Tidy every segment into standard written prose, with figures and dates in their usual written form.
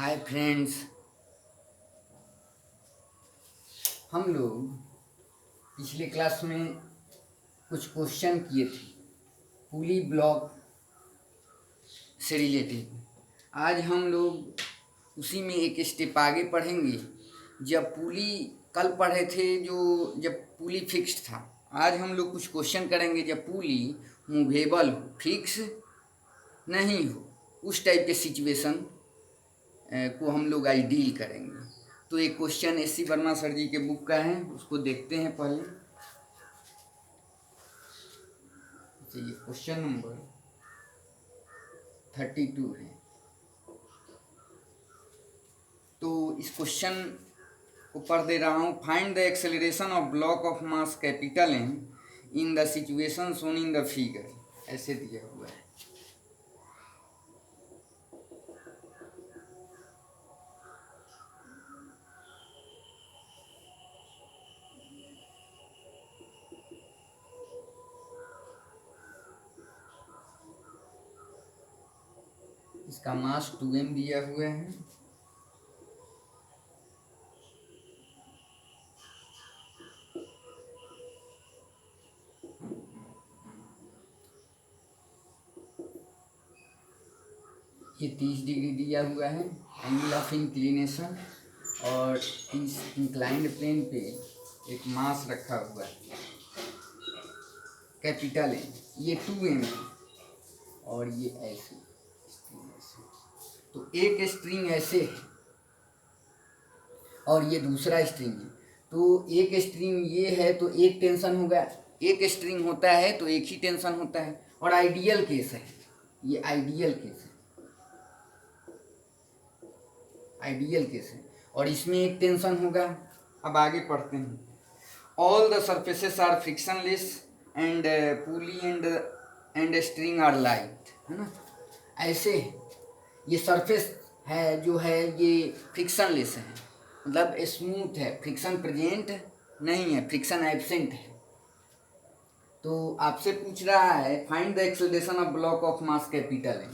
Hi friends. हम लोग पिछले क्लास में कुछ क्वेश्चन किए थे पुली ब्लॉक से रिलेटेड। आज हम लोग उसी में एक स्टेप आगे पढ़ेंगे। जब पुली कल पढ़े थे जब पुली फिक्स्ड था, आज हम लोग कुछ क्वेश्चन करेंगे जब पुली मूवेबल हो, फिक्स नहीं हो, उस टाइप के सिचुएशन को हम लोग आज डील करेंगे। तो एक क्वेश्चन एस.सी. वर्मा सर जी के बुक का है, उसको देखते हैं पहले। ये क्वेश्चन नंबर 32 है। तो इस क्वेश्चन को पढ़ दे रहा हूँ। Find the acceleration of block of mass capital M in the situation shown in the figure, ऐसे दिया हुआ है। इसका मास 2m दिया हुआ है। ये 30 डिग्री दिया हुआ है एंगल ऑफ इंक्लिनेशन, और इस इंक्लाइंड प्लेन पे एक मास रखा हुआ है कैपिटल है, ये 2m है, और ये ऐसे स्ट्रिंग ऐसे। तो एक स्ट्रिंग ऐसे है और ये दूसरा स्ट्रिंग है। तो एक स्ट्रिंग ये है तो एक टेंशन होगा, एक स्ट्रिंग होता है तो एक ही टेंशन होता है। और आइडियल केस है, ये आइडियल केस है, आइडियल केस है, और इसमें एक टेंशन होगा। अब आगे पढ़ते हैं। All the surfaces are frictionless and pulley and string are light, है ना। ऐसे ये सरफेस है जो है ये फ्रिक्शनलेस है, मतलब स्मूथ है, फ्रिक्शन प्रेजेंट नहीं है, फ्रिक्शन एब्सेंट है। तो आपसे पूछ रहा है find the acceleration of block of mass capital है।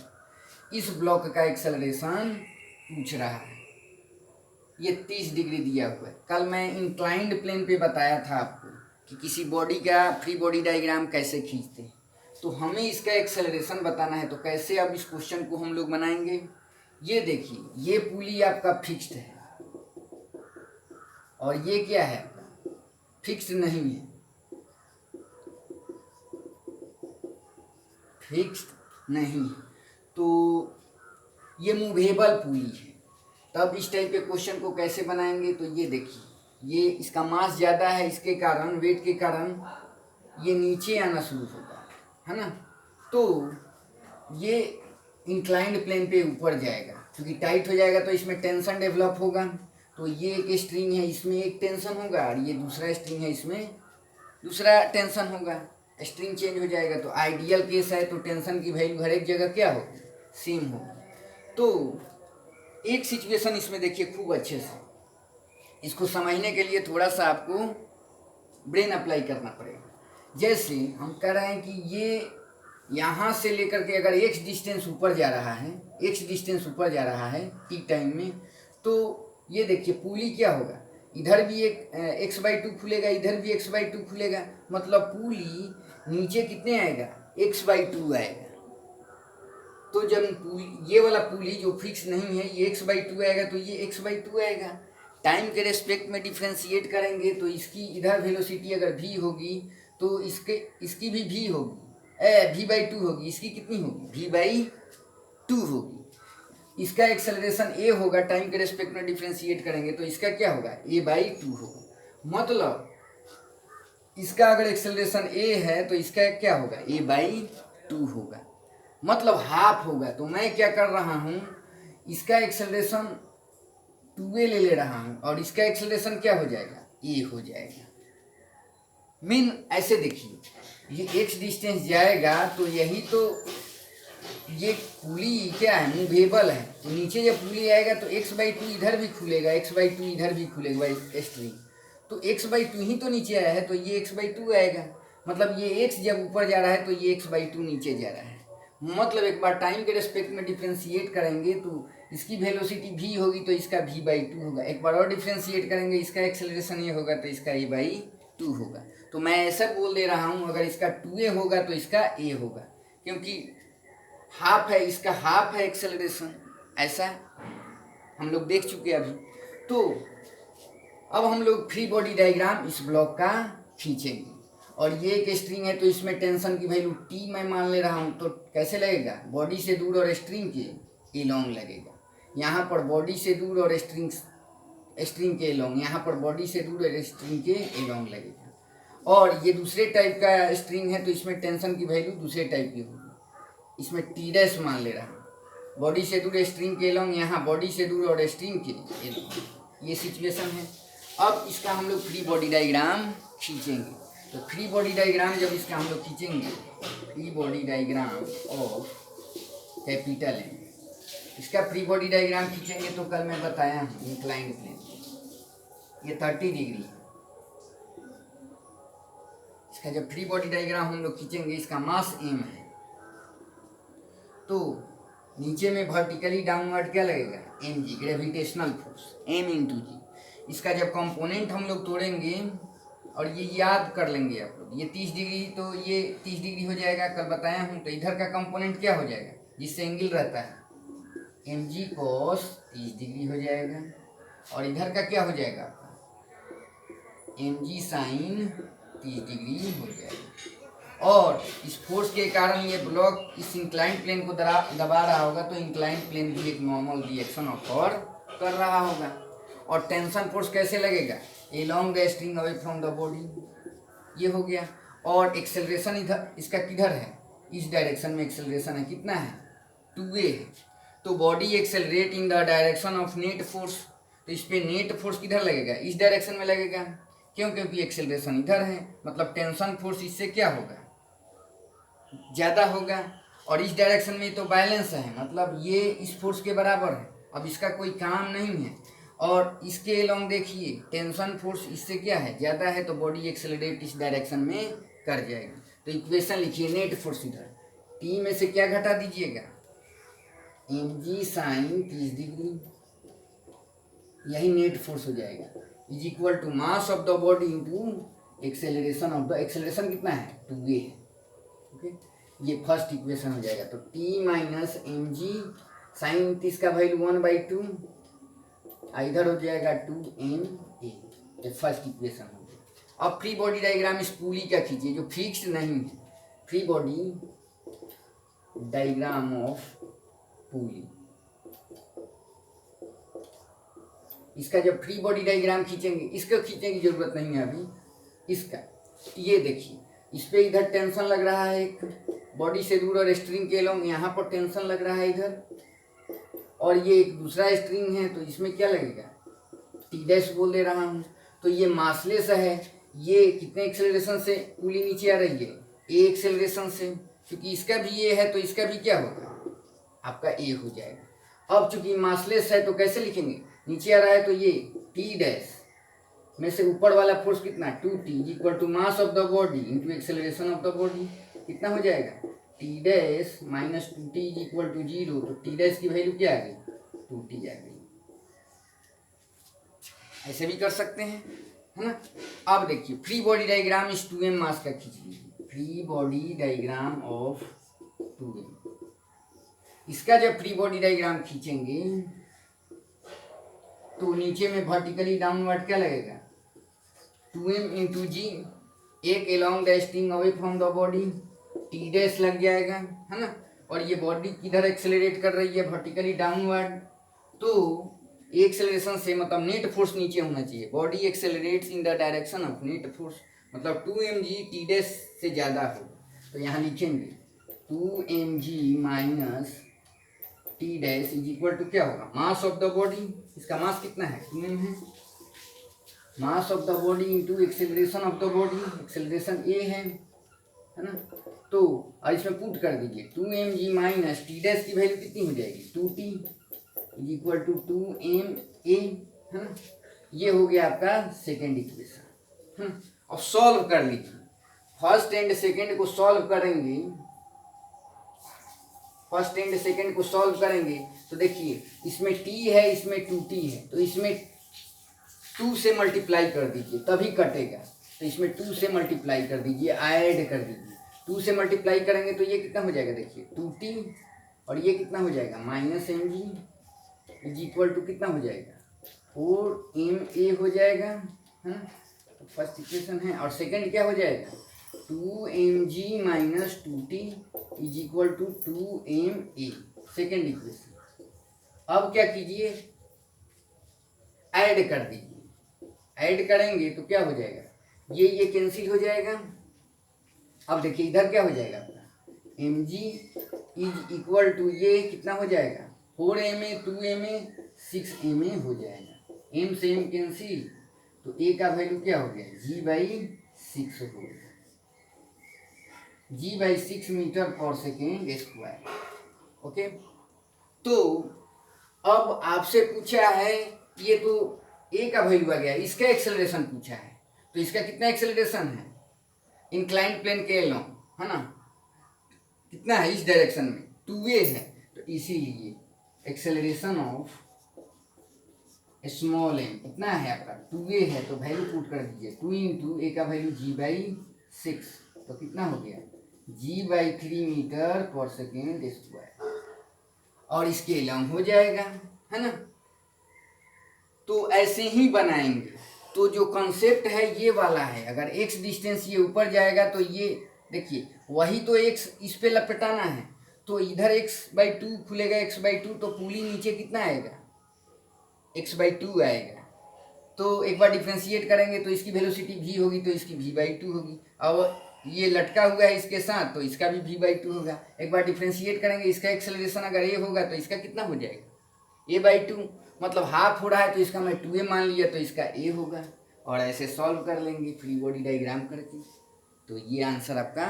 इस ब्लॉक का एक्सेलरेशन पूछ रहा है। ये 30 डिग्री दिया हुआ है। कल मैं इंक्लाइंड प्लेन पे बताया था आपको कि किसी बॉडी का फ्री बॉडी डायग्राम कैसे खींचते हैं। तो हमें इसका एक्सेलरेशन बताना है, तो कैसे अब इस क्वेश्चन को हम लोग बनाएंगे। ये देखिए, ये पुली आपका फिक्स्ड है और ये क्या है, फिक्स्ड नहीं है, फिक्स्ड नहीं है। तो ये मूवेबल पुली है। तब इस टाइप के क्वेश्चन को कैसे बनाएंगे, तो ये देखिए, ये इसका मास ज़्यादा है, इसके कारण, वेट के कारण ये नीचे आना शुरू होगा, है ना। तो ये इंक्लाइंड प्लेन पे ऊपर जाएगा, क्योंकि टाइट हो जाएगा तो इसमें टेंशन डेवलप होगा। तो ये एक स्ट्रिंग है, इसमें एक टेंशन होगा, और ये दूसरा स्ट्रिंग है, इसमें दूसरा टेंशन होगा, स्ट्रिंग चेंज हो जाएगा। तो आइडियल केस है तो टेंशन की वैल्यू हर एक जगह क्या होगी, सेम होगी। तो एक सिचुएशन इसमें देखिए खूब अच्छे से, इसको समझने के लिए थोड़ा सा आपको ब्रेन अप्लाई करना पड़ेगा। जैसे हम कह रहे हैं कि ये यहाँ से लेकर के अगर x डिस्टेंस ऊपर जा रहा है, x डिस्टेंस ऊपर जा रहा है टी टाइम में, तो ये देखिए पुली क्या होगा, इधर भी एक x/2 खुलेगा, इधर भी x/2 खुलेगा, मतलब पुली नीचे कितने आएगा, x/2 आएगा। तो जब ये वाला पुली जो फिक्स नहीं है, ये x/2 आएगा, तो ये x/2 आएगा। टाइम के रेस्पेक्ट में डिफ्रेंशिएट करेंगे तो इसकी इधर वेलोसिटी अगर v होगी तो इसकी भी v होगी, v/2 होगी, इसकी कितनी होगी, v/2 होगी। इसका एक्सेलरेशन a होगा, टाइम के रेस्पेक्ट में डिफ्रेंशिएट करेंगे तो इसका क्या होगा, a/2 होगा। मतलब इसका अगर एक्सेलरेशन a है तो इसका क्या होगा, a/2 होगा, मतलब हाफ होगा। तो मैं क्या कर रहा हूँ, इसका एक्सेलरेशन 2a ले रहा हूँ और इसका एक्सेलरेशन क्या हो जाएगा, a हो जाएगा। मीन ऐसे देखिए, ये x डिस्टेंस जाएगा तो यही तो, ये पुली क्या है, मूवेबल है, तो नीचे जब पुली आएगा तो x/2 इधर भी खुलेगा, x/2 इधर भी खुलेगा स्ट्रिंग, तो x/2 ही तो नीचे आया है, तो ये x/2 आएगा। मतलब ये x जब ऊपर जा रहा है तो ये x/2 नीचे जा रहा है। मतलब एक बार टाइम के रेस्पेक्ट में डिफ्रेंशिएट करेंगे तो इसकी वेलोसिटी v होगी तो इसका v/2 होगा। एक बार और डिफ्रेंशिएट करेंगे, इसका एक्सेलरेशन ये होगा तो इसका a/2 होगा। तो मैं ऐसा बोल दे रहा हूँ, अगर इसका 2a होगा तो इसका a होगा, क्योंकि हाफ है, इसका हाफ है एक्सेलरेशन। ऐसा हम लोग देख चुके अभी। तो अब हम लोग फ्री बॉडी डायग्राम इस ब्लॉक का खींचेंगे, और ये एक स्ट्रिंग है तो इसमें टेंशन की वैल्यू T मैं मान ले रहा हूँ। तो कैसे लगेगा, बॉडी से दूर और स्ट्रिंग के एलोंग लगेगा। यहाँ पर बॉडी से दूर और स्ट्रिंग के एलोंग, यहाँ पर बॉडी से दूर और स्ट्रिंग के एलोंग लगेगा। और ये दूसरे टाइप का स्ट्रिंग है तो इसमें टेंशन की वैल्यू दूसरे टाइप की होगी। इसमें T' मान ले रहा हूँ, बॉडी से दूर स्ट्रिंग के एलोंग, यहाँ बॉडी से दूर और स्ट्रिंग के एलोंग। ये सिचुएशन है। अब इसका हम लोग फ्री बॉडी डायग्राम खींचेंगे। तो फ्री बॉडी डायग्राम जब इसका हम लोग खींचेंगे, free body diagram of capital M, इसका फ्री बॉडी डायग्राम खींचेंगे तो कल मैं बताया हूँ इंक्लाइंड प्लेन, ये 30 डिग्री है। इसका जब फ्री बॉडी डायग्राम हम लोग खींचेंगे, इसका मास m है, तो नीचे में वर्टिकली डाउनवर्ड क्या लगेगा, mg, gravitational force m into g. इसका जब कंपोनेंट हम लोग तोड़ेंगे, और ये याद कर लेंगे आप लोग, ये 30 डिग्री, तो ये 30 डिग्री हो जाएगा, कल बताया हूँ। तो इधर का कंपोनेंट क्या हो जाएगा, जिससे एंगल रहता है, mg cos 30 डिग्री हो जाएगा, और इधर का क्या हो जाएगा आपका, mg sin 30 डिग्री हो जाएगा। और इस फोर्स के कारण ये ब्लॉक इस इंक्लाइंड प्लेन को दबा रहा होगा, तो इंक्लाइंड प्लेन भी एक नॉर्मल रिएक्शन ऑफर कर रहा होगा। और टेंशन फोर्स कैसे लगेगा, along the string away from the body, ये हो गया। और एक्सेलरेशन इधर इसका किधर है, इस डायरेक्शन में एक्सेलरेशन है, कितना है, 2a है। तो body accelerate in the direction of net force, तो इस पे नेट फोर्स किधर लगेगा, इस डायरेक्शन में लगेगा। क्यों, क्योंकि एक्सेलरेशन इधर है, मतलब टेंशन फोर्स इससे क्या होगा, ज़्यादा होगा। और इस डायरेक्शन में तो बैलेंस है, मतलब ये इस फोर्स के बराबर है, अब इसका कोई काम नहीं है। और इसके एलोंग देखिए टेंशन फोर्स इससे क्या है, ज़्यादा है, तो बॉडी एक्सेलरेट इस डायरेक्शन में कर जाएगी। तो इक्वेशन लिखिए, नेट फोर्स इधर T में से क्या घटा दीजिएगा, mg sin 30 डिग्री, यही नेट फोर्स हो जाएगा, is equal to mass of the body into acceleration of the, acceleration कितना है, 2a है। ओके, ये फर्स्ट इक्वेशन हो जाएगा। तो T माइनस mg sin 30 का वैल्यू 1/2, इधर हो जाएगा 2ma, ये फर्स्ट इक्वेशन हो गया। अब फ्री बॉडी डायग्राम इस पुली का खींचिए जो फिक्स्ड नहीं है, फ्री बॉडी डायग्राम ऑफ पुली। इसका जब फ्री बॉडी डायग्राम खींचेंगे, इसका खींचने की जरूरत नहीं है अभी, इसका ये देखिए, इस पे इधर टेंशन लग रहा है, एक बॉडी से दूर और स्ट्रिंग के लोग, यहाँ पर टेंशन लग रहा है इधर, और ये एक दूसरा स्ट्रिंग है, तो इसमें क्या लगेगा, T' बोल दे रहा हूँ। तो ये मासलेस है, ये कितने एक्सेलरेशन से पुली नीचे आ रही है, a एक्सेलरेशन से, क्योंकि इसका भी ये है तो इसका भी क्या होगा, आपका a हो जाएगा। अब चूंकि मासलेस है तो कैसे लिखेंगे, नीचे आ रहा है तो ये T' में से ऊपर वाला फोर्स कितना, 2T equal to mass of the body into acceleration of the body, कितना हो जाएगा, T' minus 2T equal to 0। तो T' की वैल्यू क्या आ गई, 2T आ गई। ऐसे भी कर सकते हैं, है ना। अब देखिए फ्री बॉडी डायग्राम इस 2m मास का खींच लीजिए, free body diagram of 2m। इसका जब फ्री बॉडी डायग्राम खींचेंगे तो नीचे में वर्टिकली डाउनवर्ड क्या लगेगा, 2m इंटू जी, एक along the string away from the body, T' लग जाएगा, है ना। और ये बॉडी किधर एक्सेलरेट कर रही है, वर्टिकली डाउनवर्ड, तो एक्सेलरेशन से मतलब नेट फोर्स नीचे होना चाहिए, body accelerates in the direction of net force, मतलब 2mg T' से ज़्यादा हो। तो यहाँ लिखेंगे 2mg minus T' is equal to क्या होगा, मास ऑफ द बॉडी, इसका मास कितना है, 2m है, mass of the body into acceleration of the body, acceleration a है ना। तो और इसमें पुट कर दीजिए 2mg माइनस T' की वैल्यू कितनी हो जाएगी, 2T is equal to 2ma, है ना। ये हो गया आपका सेकेंड इक्वेशन, है ना। अब सॉल्व कर लीजिए, फर्स्ट एंड सेकेंड को सॉल्व करेंगे, फर्स्ट एंड सेकंड को सॉल्व करेंगे तो देखिए इसमें टी है, इसमें 2t है, तो इसमें 2 से मल्टीप्लाई कर दीजिए तभी कटेगा। तो इसमें 2 से मल्टीप्लाई कर दीजिए, ऐड कर दीजिए। 2 से मल्टीप्लाई करेंगे तो ये कितना हो जाएगा, देखिए 2t, और ये कितना हो जाएगा -mg इज इक्वल टू कितना हो जाएगा 4ma हो जाएगा, है ना। तो फर्स्ट इक्वेशन है, और सेकंड क्या हो जाएगा 2mg - 2t is equal to 2ma, second equation. अब क्या कीजिए, ऐड कर दीजिए। ऐड करेंगे तो क्या हो जाएगा, ये कैंसिल हो जाएगा। अब देखिए इधर क्या हो जाएगा आपका mg इज इक्वल टू ये कितना हो जाएगा 4ma 2ma 6ma हो जाएगा। m से m कैंसिल, तो a का वैल्यू क्या हो गया g/6 हो गया, g/6 मीटर पर सेकेंड स्क्वायर। ओके, तो अब आपसे पूछा है, ये तो a का वैल्यू आ गया, इसका एक्सेलरेशन पूछा है, तो इसका कितना एक्सेलरेशन है इंक्लाइंड प्लेन के अलोंग, है ना, कितना है इस डायरेक्शन में 2a है, तो इसीलिए एक्सेलरेशन ऑफ स्मॉल m कितना है आपका 2a है, तो वैल्यू पुट कर दीजिए 2 इंटू a का वैल्यू g/6, तो कितना हो गया g/3 मीटर पर सेकेंड स्क्वायर, और इसके अलोंग हो जाएगा, है ना। तो ऐसे ही बनाएंगे। तो जो कॉन्सेप्ट है ये वाला है, अगर x डिस्टेंस ये ऊपर जाएगा तो ये देखिए वही तो x इस पे लपेटाना है, तो इधर x/2 खुलेगा, x/2, तो पुली नीचे कितना आएगा x/2 आएगा। तो एक बार डिफ्रेंशिएट करेंगे तो इसकी वेलोसिटी v होगी, तो इसकी v/2 होगी। अब ये लटका हुआ है इसके साथ, तो इसका भी v/2 होगा। एक बार डिफ्रेंशिएट करेंगे, इसका एक्सेलरेशन अगर a होगा तो इसका कितना हो जाएगा a/2, मतलब हाफ हो रहा है तो इसका मैं 2a मान लिया, तो इसका a होगा। और ऐसे सॉल्व कर लेंगे फ्री बॉडी डायग्राम करके, तो ये आंसर आपका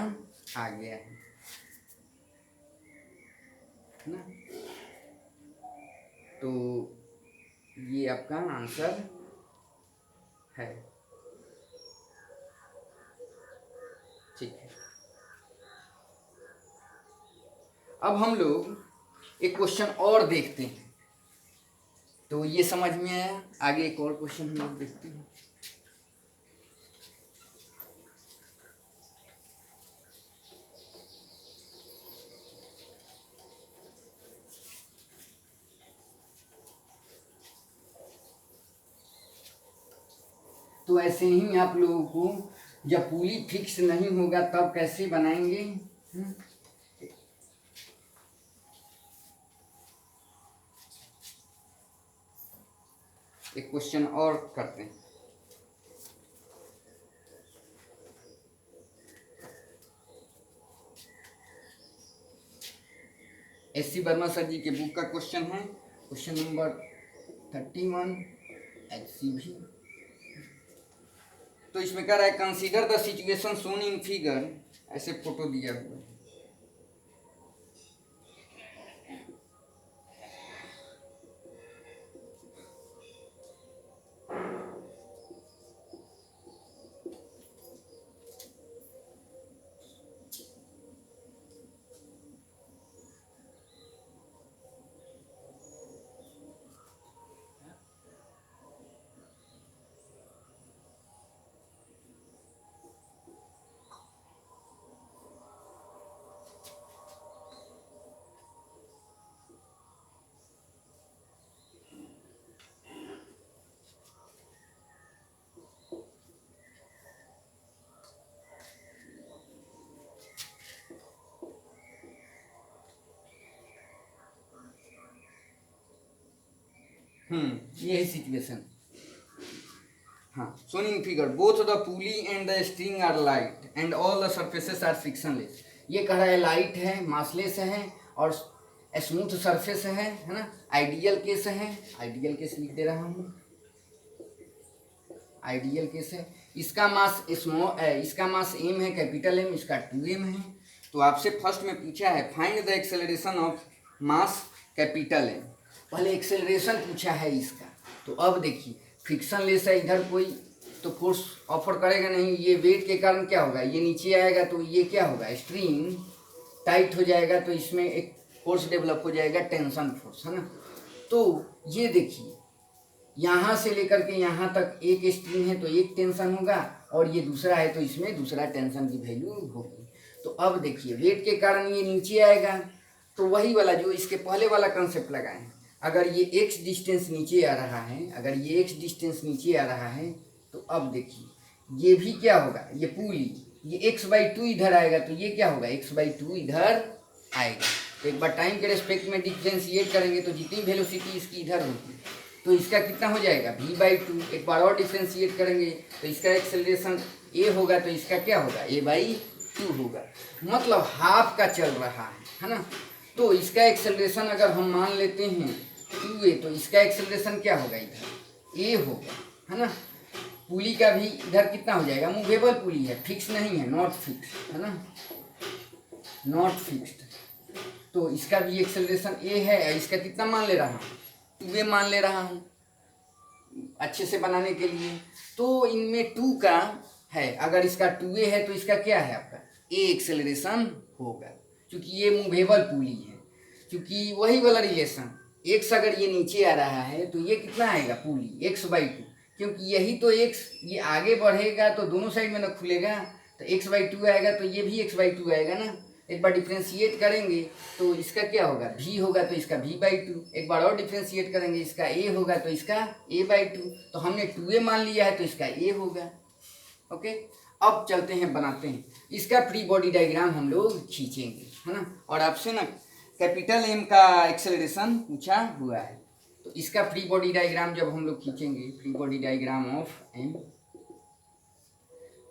आ गया है ना। तो ये आपका आंसर है, ठीक है। अब हम लोग एक क्वेश्चन और देखते हैं, तो ये समझ में आया। आगे एक और क्वेश्चन हम लोग देखते हैं। तो ऐसे ही आप लोगों को जब पुली फिक्स नहीं होगा तब कैसे बनाएंगे, एक क्वेश्चन और करते हैं। एस.सी. वर्मा सर जी के बुक का क्वेश्चन है, क्वेश्चन नंबर 31 HCV। तो इसमें कह रहा है consider the situation shown in figure, ऐसे फोटो दिया हुआ है। ये है सिचुएशन। हाँ, shown in figure both the pulley and the string are light and all the surfaces are frictionless। ये कह रहा है लाइट है, मासलेस है और स्मूथ सरफेस है ना। आइडियल केस है, आइडियल केस लिख दे रहा हूँ, आइडियल केस है। इसका मास इसका मास m है, कैपिटल M, इसका 2m है। तो आपसे फर्स्ट में पूछा है find the acceleration of mass capital M। पहले एक्सेलरेशन पूछा है इसका। तो अब देखिए फ्रिक्शन लेस है, इधर कोई तो फोर्स ऑफर करेगा नहीं, ये वेट के कारण क्या होगा, ये नीचे आएगा तो ये क्या होगा, स्ट्रिंग टाइट हो जाएगा, तो इसमें एक फोर्स डेवलप हो जाएगा, टेंशन फोर्स, है ना। तो ये देखिए यहाँ से लेकर के यहाँ तक एक स्ट्रिंग है तो एक टेंशन होगा, और ये दूसरा है तो इसमें दूसरा टेंशन की वैल्यू होगी। तो अब देखिए वेट के कारण ये नीचे आएगा, तो वही वाला जो इसके पहले वाला कंसेप्ट लगाए हैं, अगर ये x डिस्टेंस नीचे आ रहा है, अगर ये x डिस्टेंस नीचे आ रहा है, तो अब देखिए ये भी क्या होगा, ये पुली ये x/2 इधर आएगा, तो ये क्या होगा, x/2 इधर आएगा। तो एक बार टाइम के रेस्पेक्ट में डिफ्रेंशिएट करेंगे तो जितनी वेलोसिटी इसकी इधर होगी तो इसका कितना हो जाएगा, v/2। एक बार और डिफ्रेंशिएट करेंगे तो इसका एक्सेलरेशन a होगा, तो इसका क्या होगा, a/2 होगा, मतलब हाफ का चल रहा है ना। तो इसका एक्सेलरेशन अगर हम मान लेते हैं 2a, तो इसका एक्सेलरेशन क्या होगा, इधर a होगा, है ना। पुली का भी इधर कितना हो जाएगा, मूवेबल पुली है, फिक्स नहीं है, नॉट फिक्स, है ना, नॉट फिक्स्ड। तो इसका भी एक्सेलरेशन a है, इसका कितना मान ले रहा हूँ, 2a मान ले रहा हूँ अच्छे से बनाने के लिए। तो इनमें 2 का है, अगर इसका 2a है तो इसका क्या है आपका a एक्सेलरेशन होगा, क्योंकि ये मूवेबल पुली है। क्योंकि वही वाला रिलेशन x अगर ये नीचे आ रहा है तो ये कितना आएगा पुली x/2, क्योंकि यही तो x ये आगे बढ़ेगा तो दोनों साइड में ना खुलेगा, तो x/2 आएगा, तो ये भी x/2 आएगा ना। एक बार डिफ्रेंशिएट करेंगे तो इसका क्या होगा, v होगा, तो इसका v/2। एक बार और डिफ्रेंशिएट करेंगे, इसका a होगा तो इसका a/2। तो हमने 2a मान लिया है तो इसका a होगा। ओके, अब चलते हैं बनाते हैं इसका फ्री बॉडी डायग्राम, हम लोग खींचेंगे, है ना। और आपसे ना कैपिटल M का एक्सेलरेशन पूछा हुआ है, तो इसका फ्री बॉडी डायग्राम जब हम लोग खींचेंगे, free body diagram of M,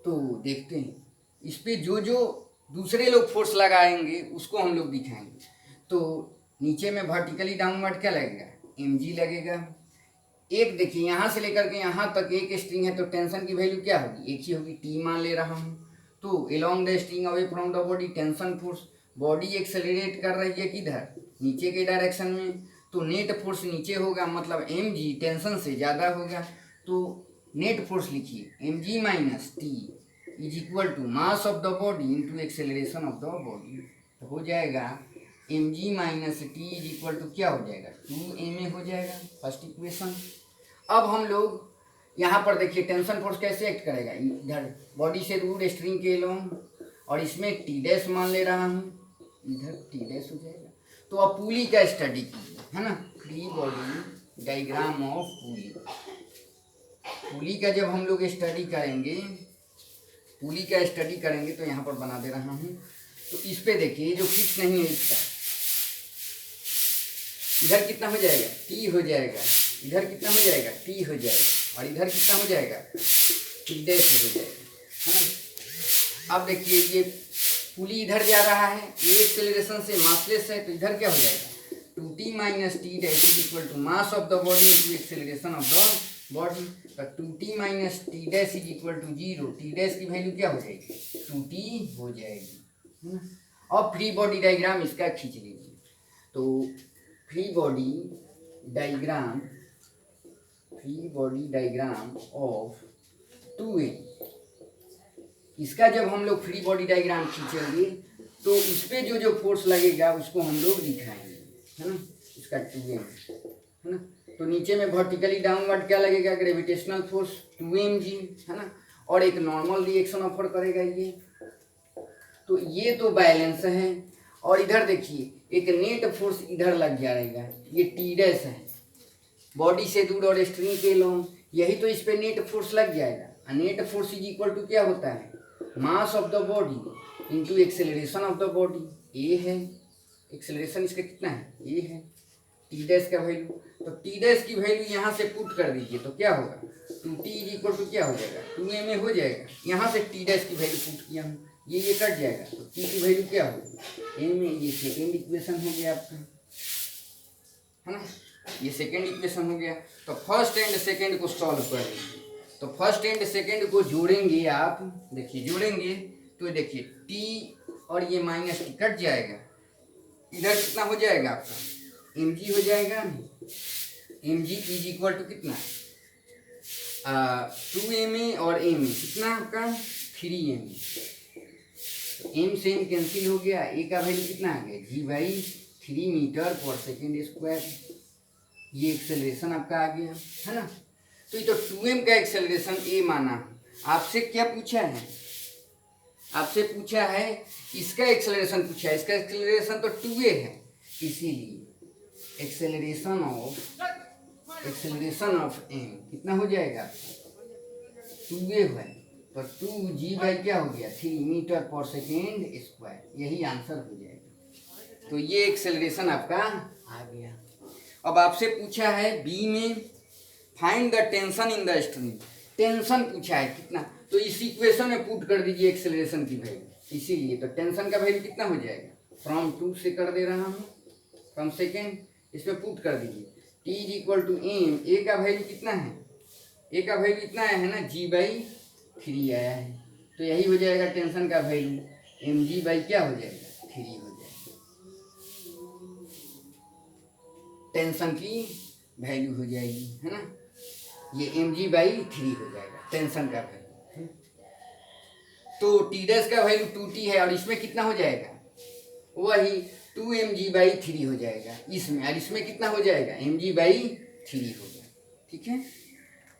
तो देखते हैं इस पे जो जो दूसरे लोग फोर्स लगाएंगे उसको हम लोग दिखाएंगे। तो नीचे में वर्टिकली डाउनवर्ड क्या लगेगा, mg लगेगा। एक देखिए यहाँ से लेकर के यहाँ तक एक स्ट्रिंग है, तो टेंशन की वैल्यू क्या होगी, एक ही होगी, t मान ले रहा हूँ। तो along the string away from the body tension force, body accelerate कर रही है किधर, नीचे के डायरेक्शन में, तो नेट फोर्स नीचे होगा, मतलब mg टेंशन से ज़्यादा होगा। तो नेट फोर्स लिखिए mg minus T is equal to mass of the body into acceleration of the body, तो हो जाएगा mg minus T is equal to क्या हो जाएगा, 2ma हो जाएगा, फर्स्ट इक्वेशन। अब हम लोग यहाँ पर देखिए टेंशन फोर्स कैसे एक्ट करेगा, इधर बॉडी से दूर स्ट्रिंग के लोग, और इसमें t' मान ले रहा हूँ, इधर t' हो जाएगा। तो अब पुली का स्टडी कीजिए, है ना, free body diagram of pulley. Pulley का जब हम लोग स्टडी करेंगे, पुली का स्टडी करेंगे तो यहाँ पर बना दे रहा हूँ। तो इस पे देखिए जो फिक्स नहीं है इसका, इधर कितना हो जाएगा, t हो जाएगा, इधर कितना हो जाएगा, t हो जाएगा, और इधर कितना हो जाएगा, t' हो जाएगा, है ना। अब देखिए ये पुली इधर जा रहा है, ये एक्सेलरेशन से मासलेस है, तो इधर क्या हो जाएगा, 2t minus T dash is equal to mass of the body into acceleration of the body. तो 2t minus T dash is equal to 0, T dash की वैल्यू क्या हो जाएगी, 2t हो जाएगी, है ना। अब फ्री बॉडी डायग्राम इसका खींच लीजिए। तो free body diagram of 2a, इसका जब हम लोग फ्री बॉडी डायग्राम खींचेंगे तो इस पे जो जो फोर्स लगेगा उसको हम लोग दिखाएंगे, है ना। इसका 2m, है ना। तो नीचे में वर्टिकली डाउनवर्ड क्या लगेगा, ग्रेविटेशनल फोर्स 2mg, है ना, और एक नॉर्मल रिएक्शन ऑफर करेगा ये। तो ये तो बैलेंस है, और इधर देखिए एक नेट फोर्स इधर लग जाएगा, ये t' है, बॉडी से दूर और स्ट्रिंग के लोग, यही तो इस पे नेट फोर्स लग जाएगा। Net force is equal to क्या होता है, mass of the body into acceleration of the body, a है, एक्सेलरेशन इसका कितना है, a है, t' का वैल्यू, तो t' की वैल्यू यहाँ से पुट कर दीजिए तो क्या होगा, 2t इज इक्वल टू क्या हो जाएगा, 2ma हो जाएगा। यहाँ से t' की वैल्यू पुट किया हूँ, ये कट जाएगा, तो t की वैल्यू क्या होगी, m में, ये सेकेंड इक्वेशन हो गया आपका, है ना, ये सेकेंड इक्वेशन हो गया। तो फर्स्ट एंड सेकेंड को सॉल्व कर लीजिए। तो फर्स्ट एंड सेकेंड को जोड़ेंगे आप, देखिए जोड़ेंगे तो देखिए t और ये माइनस टी कट जाएगा, इधर कितना हो जाएगा आपका, mg हो जाएगा, mg इज इक्वल टू कितना, 2ma और ma कितना आपका 3ma, तो m से m कैंसिल हो गया, a का वैल्यू कितना आ गया, g/3, 3 मीटर पर सेकेंड स्क्वायर। ये एक्सेलरेशन आपका आ गया है ना। तो ये तो 2m का एक्सेलरेशन ए माना। आपसे क्या पूछा है, आपसे पूछा है इसका एक्सेलरेशन पूछा है। इसका एक्सेलरेशन तो 2a है, इसीलिए एक्सेलरेशन ऑफ m कितना हो जाएगा, 2a है। तो 2g बाई क्या हो गया, 3 मीटर पर सेकेंड स्क्वायर। यही आंसर हो जाएगा। तो ये एक्सेलरेशन आपका आ गया। अब आपसे पूछा है बी में find the tension in the string. Tension पूछा है कितना, तो इस इक्वेशन में पुट कर दीजिए एक्सेलरेशन की वैल्यू। इसीलिए तो टेंशन का वैल्यू कितना हो जाएगा, फ्रॉम 2 से कर दे रहा हूँ, फ्रॉम सेकेंड इसमें पुट कर दीजिए। T is equal to m, a का वैल्यू कितना है, ए का वैल्यू कितना आया है ना, g बाई 3 आया है। तो यही हो जाएगा टेंशन का वैल्यू, एम जी बाई क्या हो जाएगा, 3 हो जाएगा। टेंशन की वैल्यू हो जाएगी है ना, ये एम जी बाई 3 हो जाएगा टेंशन का वैल्यू। तो टी डैश का वैल्यू 2t है और इसमें कितना हो जाएगा, वही 2mg बाई 3 हो जाएगा इसमें, और इसमें कितना हो जाएगा, mg बाई 3 हो गया। ठीक है,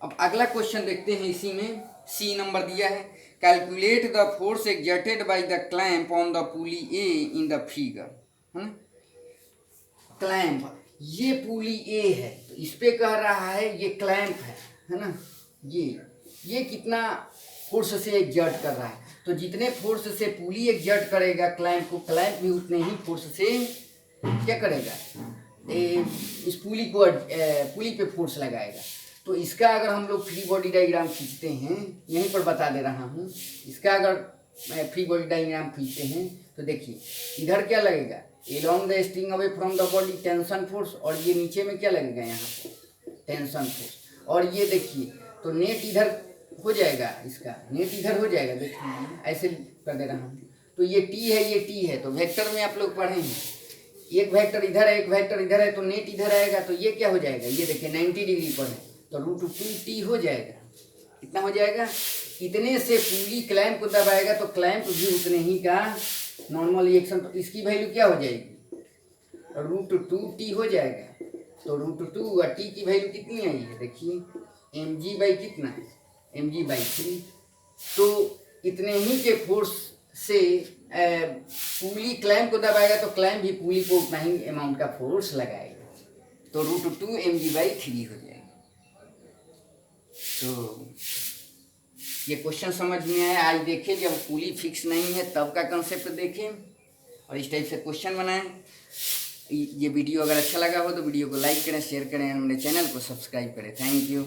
अब अगला क्वेश्चन देखते हैं। इसी में सी नंबर दिया है, calculate the force exerted by the clamp on the pulley A in the figure, है ना। क्लैंप, ये पुली ए है तो इस पे कह रहा है ये क्लैंप है ना। ये कितना फोर्स से एक्सर्ट कर रहा है, तो जितने फोर्स से पुली एक्सर्ट करेगा क्लैंप को, क्लैंप भी उतने ही फोर्स से क्या करेगा, इस पुली को पुली पे फोर्स लगाएगा। तो इसका अगर हम लोग फ्री बॉडी डायग्राम खींचते हैं, यहीं पर बता दे रहा हूँ, इसका अगर फ्री बॉडी डायग्राम खींचते हैं तो देखिए इधर क्या लगेगा, along the string away from the body tension force, और ये नीचे में क्या लगेगा, यहाँ पे टेंशन फोर्स। और ये देखिए तो नेट इधर हो जाएगा, इसका नेट इधर हो जाएगा, देखिए ऐसे कर दे रहा हूँ। तो ये टी है, ये टी है, तो वेक्टर में आप लोग पढ़े हैं, एक वेक्टर इधर है, एक वेक्टर इधर है, तो नेट इधर आएगा, तो ये क्या हो जाएगा, ये देखिए 90 डिग्री पर है, तो √2t हो जाएगा। कितना हो जाएगा, इतने से पुली क्लैंप को दबाएगा तो क्लैंप भी उतने ही का नॉर्मल रिएक्शन, तो इसकी वैल्यू क्या हो जाएगी, √2t हो जाएगा। तो √2 और t की वैल्यू कितनी आई है, देखिए mg बाई कितना है, mg बाई 3। तो इतने ही के फोर्स से पुली क्लैंप को दबाएगा तो क्लैंप भी पुली को उतना ही अमाउंट का फोर्स लगाएगा, तो √2 mg बाई 3 हो जाएगा। तो ये क्वेश्चन समझ में आया। आज देखें जब पुली फिक्स नहीं है तब का कंसेप्ट देखें और इस टाइप से क्वेश्चन बनाएं। ये वीडियो अगर अच्छा लगा हो तो वीडियो को लाइक करें, शेयर करें और मेरे चैनल को सब्सक्राइब करें। Thank you.